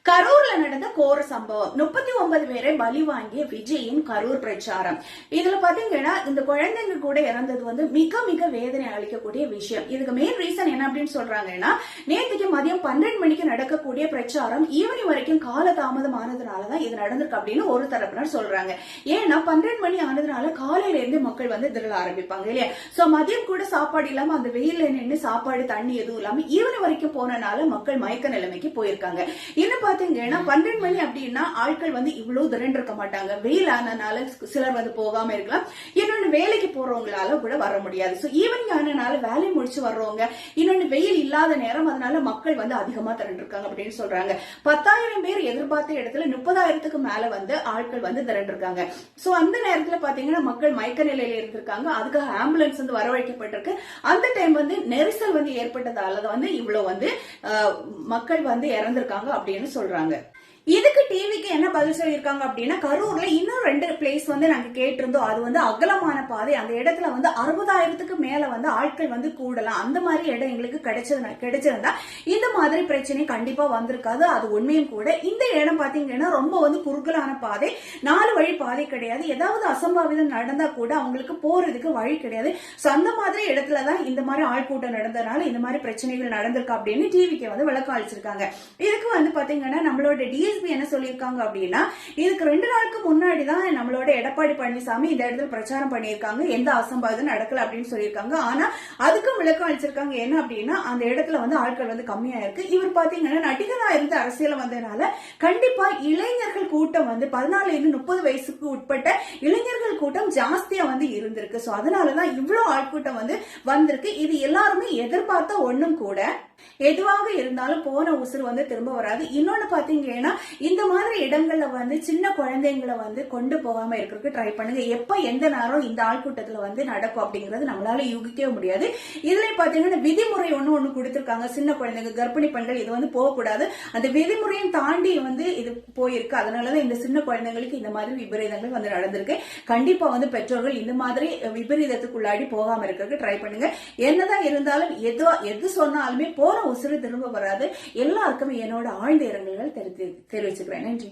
கரூர்ல நடந்த கோர சம்பவம் 39 பேரை பலி வாங்கிய விஜயின் கரூர் பிரச்சாரம். இதுல பாத்தீங்கன்னா இந்த குழந்தைங்க கூட இறந்தது மிக மிக வேதனை அளிக்கக்கூடிய விஷயம். இதுக்கு மெயின் ரீசன் என்ன அப்படின்னு சொல்றாங்கன்னா, நேற்றுக்கு மதியம் 12 மணிக்கு நடக்கக்கூடிய பிரச்சாரம் ஈவினிங் வரைக்கும் காலதாமதம் ஆனதுனாலதான் இது நடந்திருக்கு அப்படின்னு ஒரு தரப்பினர் சொல்றாங்க. ஏன்னா 12 மணி ஆனதுனால காலையில இருந்து மக்கள் திரள ஆரம்பிப்பாங்க இல்லையா. சோ மதியம் கூட சாப்பாடு இல்லாம அந்த வெயில்ல நின்று சாப்பாடு தண்ணி எதுவும் இல்லாம ஈவினிங் வரைக்கும் போனனால மக்கள் மயக்க நிலைமைக்கு போயிருக்காங்க. இன்னும் பாத்தீங்கன்னா 12 மணி அப்படின்னா ஆட்கள் இவ்வளவு திரண்டிருக்க மாட்டாங்க. வெயில் ஆனனால சிலர் போகாம இருக்கலாம். இன்னொன்னு வேலைக்கு போறவங்களால கூட வர முடியாது. சோ ஈவினிங் ஆனனால வேலை முடிச்சு வர்றவங்க, இன்னொன்னு வெயில் இல்லாத நேரம், அதனால மக்கள் அதிகமா திரண்டிருக்காங்க அப்படின்னு சொல்றாங்க. 10,000 பேர் எதிர்பார்த்த இடத்துல 30,000க்கு மேல ஆட்கள் திரண்டிருக்காங்க. சோ அந்த நேரத்துல பாத்தீங்கன்னா மக்கள் மயக்க நிலையில இருந்திருக்காங்க. அதுக்காக ஆம்புலன்ஸ் வரவழைக்கப்பட்டிருக்கு. அந்த டைம் நெரிசல் ஏற்பட்டதால இவ்வளவு மக்கள் இறந்திருக்காங்க அப்படின்னு சொல்றாங்க. இதுக்கு டிவிக்கு என்ன பதில் சொல்லியிருக்காங்க அப்படின்னா, கரூர்ல இன்னும் 2 பிளேஸ் நாங்க கேட்டிருந்தோம். அது அகலமான பாதை, அந்த இடத்துல 60,000க்கு மேல ஆட்கள் கூடலாம். அந்த மாதிரி இடம் எங்களுக்கு கிடைச்சிருந்தா இந்த மாதிரி பிரச்சனை கண்டிப்பா வந்திருக்காது. அது உண்மையும் கூட. இந்த இடம் பாத்தீங்கன்னா ரொம்ப குறுகலான பாதை, 4 வழி பாதை கிடையாது. ஏதாவது அசம்பாவிதம் நடந்தா கூட அவங்களுக்கு போறதுக்கு வழி கிடையாது. சோ அந்த மாதிரி இடத்துலதான் இந்த மாதிரி ஆள்கூட்டம் நடந்ததுனால இந்த மாதிரி பிரச்சனைகள் நடந்திருக்கு அப்படின்னு டிவிக்கு விளக்கம் அளிச்சிருக்காங்க. இதுக்கு பாத்தீங்கன்னா நம்மளோட என்ன சொல்லிருக்காங்க அப்படின்னா, இதுக்கு 2 நாளுக்கு முன்னாடி தான் நம்மளோட எடப்பாடி பழனிசாமி இந்த இடத்துல பிரச்சாரம் பண்ணியிருக்காங்க. எந்த அசம்பாவிதம் நடக்கல அப்படின்னு சொல்லியிருக்காங்க. ஆனா அதுக்கும் விளக்கம் அளிச்சிருக்காங்க. என்ன அப்படின்னா, அந்த இடத்துல ஆட்கள் கம்மியா இருக்கு. இவர் பாத்தீங்கன்னா நடிகரா இருந்து அரசியல் வந்ததுனால கண்டிப்பா இளைஞர்கள் கூட்டம் 14 இருந்து 30 வயசுக்கு உட்பட்ட இளைஞர்கள் கூட்டம் ஜாஸ்தியா இருந்திருக்கு. சோ அதனாலதான் இவ்வளவு ஆட்கூட்டம் வந்திருக்கு. இது எல்லாருமே எதிர்பார்த்த ஒண்ணும் கூட. எதுவாக இருந்தாலும் போன உசுறு திரும்ப வராது. இன்னொன்னு பாத்தீங்கன்னா, இந்த மாதிரி இடங்கள்ல சின்ன குழந்தைங்களை கொண்டு போகாம இருக்கிறதுக்கு ட்ரை பண்ணுங்க. எப்ப எந்த நேரம் இந்த ஆள்கூட்டத்துல நடக்கும் அப்படிங்கறது நம்மளால யூகிக்கவே முடியாது. இதுல பாத்தீங்கன்னா விதிமுறை ஒண்ணு கொடுத்திருக்காங்க. சின்ன குழந்தைங்க, கர்ப்பிணி பெண்கள் இது போகக்கூடாது. அந்த விதிமுறையும் தாண்டி இது போயிருக்கு. அதனாலதான் இந்த சின்ன குழந்தைங்களுக்கு இந்த மாதிரி விபரீதங்கள் நடந்திருக்கு. கண்டிப்பா பெற்றோர்கள் இந்த மாதிரி விபரீதத்துக்குள்ளாடி போகாம இருக்கிறதுக்கு ட்ரை பண்ணுங்க. என்னதான் இருந்தாலும் எது சொன்னாலுமே போற உசுறு திரும்ப வராது. எல்லாருக்குமே என்னோட ஆழ்ந்த இரங்கல்கள் தெரிவிச்சுக்கிறேன். நன்றி.